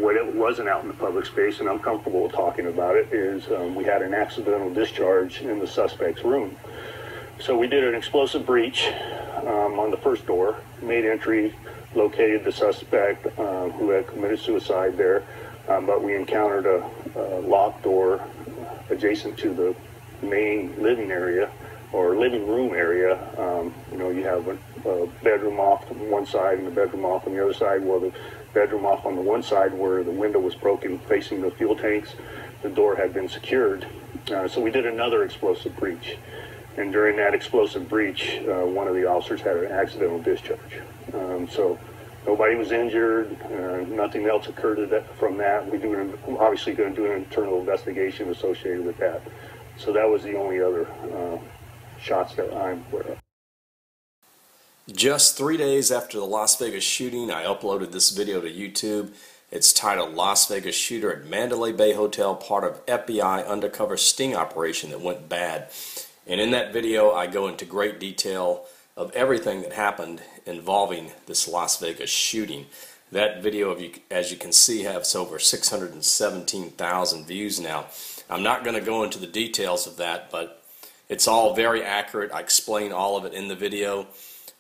what it wasn't out in the public space, and I'm comfortable with talking about it, is we had an accidental discharge in the suspect's room. So we did an explosive breach on the first door, made entry, located the suspect who had committed suicide there, but we encountered a locked door adjacent to the main living area or living room area. You know, you have a bedroom off on one side and a bedroom off on the other side. Well, the bedroom off on the one side where the window was broken facing the fuel tanks, the door had been secured. So we did another explosive breach. And during that explosive breach, one of the officers had an accidental discharge. So nobody was injured, nothing else occurred from that. We're obviously going to do an internal investigation associated with that. So that was the only other shots that I'm aware of. Just 3 days after the Las Vegas shooting, I uploaded this video to YouTube. It's titled Las Vegas Shooter at Mandalay Bay Hotel, part of FBI undercover sting operation that went bad. And in that video, I go into great detail of everything that happened involving this Las Vegas shooting. That video, as you can see, has over 617,000 views now. I'm not going to go into the details of that, but it's all very accurate. I explain all of it in the video.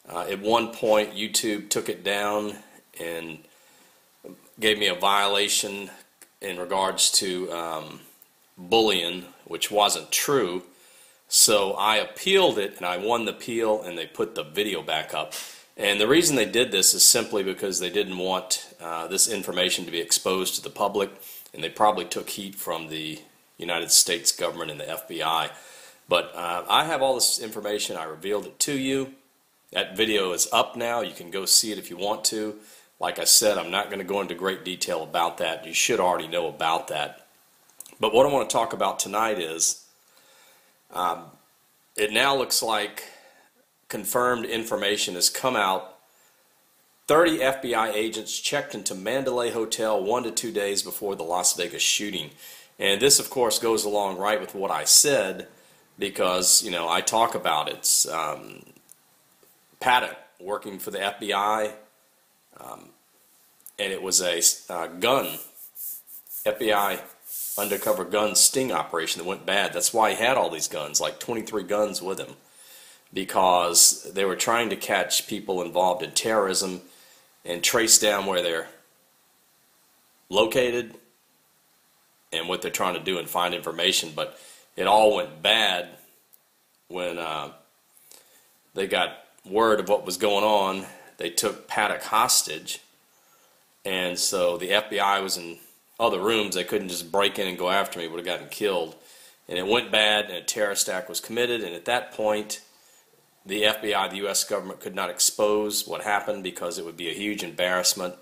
At one point, YouTube took it down and gave me a violation in regards to bullying, which wasn't true. So I appealed it, and I won the appeal, and they put the video back up. And the reason they did this is simply because they didn't want this information to be exposed to the public, and they probably took heat from the United States government and the FBI. But I have all this information. I revealed it to you. That video is up now. You can go see it if you want to. Like I said, I'm not going to go into great detail about that. You should already know about that. But what I want to talk about tonight is it now looks like confirmed information has come out. 30 FBI agents checked into Mandalay Hotel 1 to 2 days before the Las Vegas shooting. And this, of course, goes along right with what I said because, you know, I talk about it. Paddock working for the FBI, and it was a FBI undercover gun sting operation that went bad. That's why he had all these guns, like 23 guns with him, because they were trying to catch people involved in terrorism and trace down where they're located and what they're trying to do and find information. But it all went bad when they got word of what was going on. They took Paddock hostage, and so the FBI was in other rooms. They couldn't just break in and go after me. Would have gotten killed. And it went bad, and a terrorist act was committed, and at that point the FBI, the U.S. government, could not expose what happened because it would be a huge embarrassment,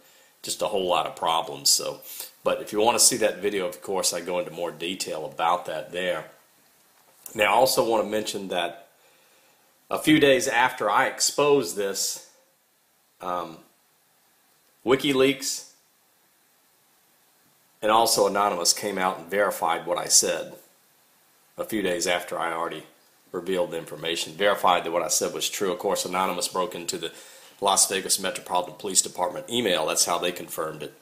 just a whole lot of problems. So, but if you want to see that video, of course, I go into more detail about that there. Now, I also want to mention that a few days after I exposed this, WikiLeaks and also Anonymous came out and verified what I said a few days after I already revealed the information, verified that what I said was true. Of course, Anonymous broke into the Las Vegas Metropolitan Police Department email. That's how they confirmed it.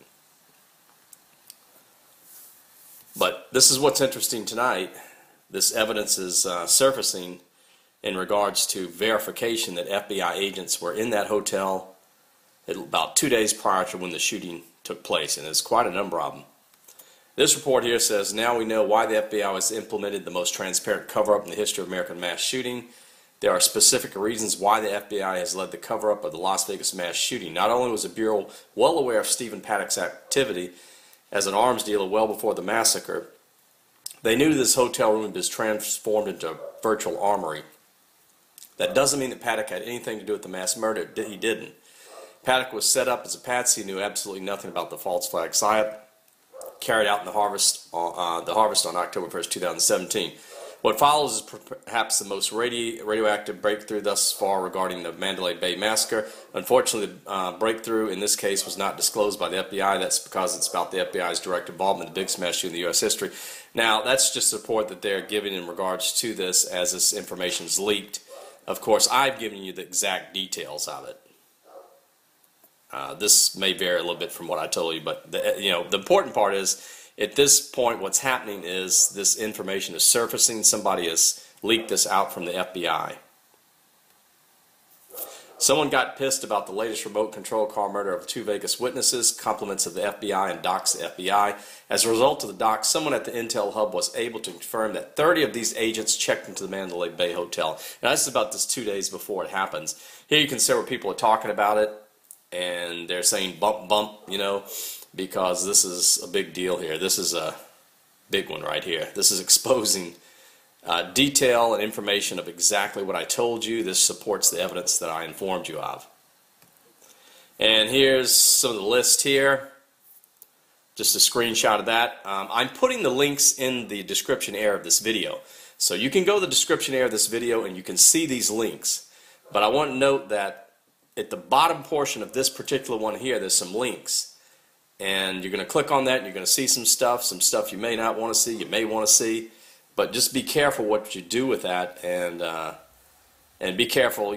But this is what's interesting tonight. This evidence is surfacing in regards to verification that FBI agents were in that hotel about 2 days prior to when the shooting took place, and there's quite a number of them. This report here says, now we know why the FBI has implemented the most transparent cover-up in the history of American mass shooting. There are specific reasons why the FBI has led the cover-up of the Las Vegas mass shooting. Not only was the Bureau well aware of Stephen Paddock's activity as an arms dealer well before the massacre, they knew this hotel room had been transformed into a virtual armory. That doesn't mean that Paddock had anything to do with the mass murder. He didn't. Paddock was set up as a patsy, knew absolutely nothing about the false flag psyop carried out in the harvest on October 1st, 2017. What follows is perhaps the most radioactive breakthrough thus far regarding the Mandalay Bay massacre. Unfortunately, the breakthrough in this case was not disclosed by the FBI. That's because it's about the FBI's direct involvement in the biggest mass shooting in the U.S. history. Now, that's just support that they're giving in regards to this as this information is leaked. Of course, I've given you the exact details of it. This may vary a little bit from what I told you, but the important part is, at this point, what's happening is this information is surfacing. Somebody has leaked this out from the FBI. Someone got pissed about the latest remote control car murder of 2 Vegas witnesses, compliments of the FBI, and doxed the FBI. As a result of the dox, someone at the Intel Hub was able to confirm that 30 of these agents checked into the Mandalay Bay Hotel. And this is about 2 days before it happens. Here you can see where people are talking about it, and they're saying bump, bump, because this is a big deal here. This is a big one right here. This is exposing detail and information of exactly what I told you. This supports the evidence that I informed you of. And here's some of the list here. Just a screenshot of that. I'm putting the links in the description area of this video. So you can go to the description area of this video and you can see these links. But I want to note that at the bottom portion of this particular one here, there's some links. And you're going to click on that and you're going to see some stuff you may not want to see, you may want to see. But just be careful what you do with that, and be careful,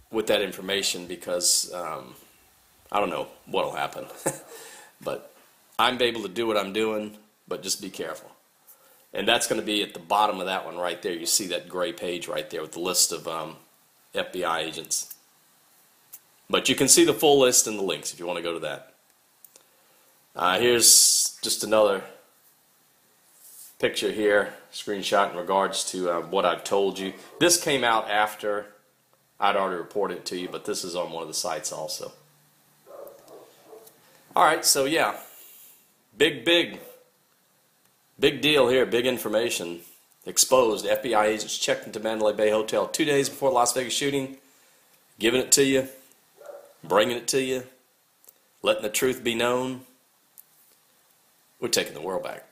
with that information, because I don't know what will happen. But I'm able to do what I'm doing, but just be careful. And that's going to be at the bottom of that one right there. You see that gray page right there with the list of FBI agents. But you can see the full list and the links if you want to go to that. Here's just another picture here, screenshot in regards to what I've told you. This came out after I'd already reported it to you, but this is on one of the sites also. Alright, so yeah, big deal here, big information exposed. FBI agents checked into Mandalay Bay Hotel 2 days before the Las Vegas shooting, giving it to you, bringing it to you, letting the truth be known. We're taking the world back.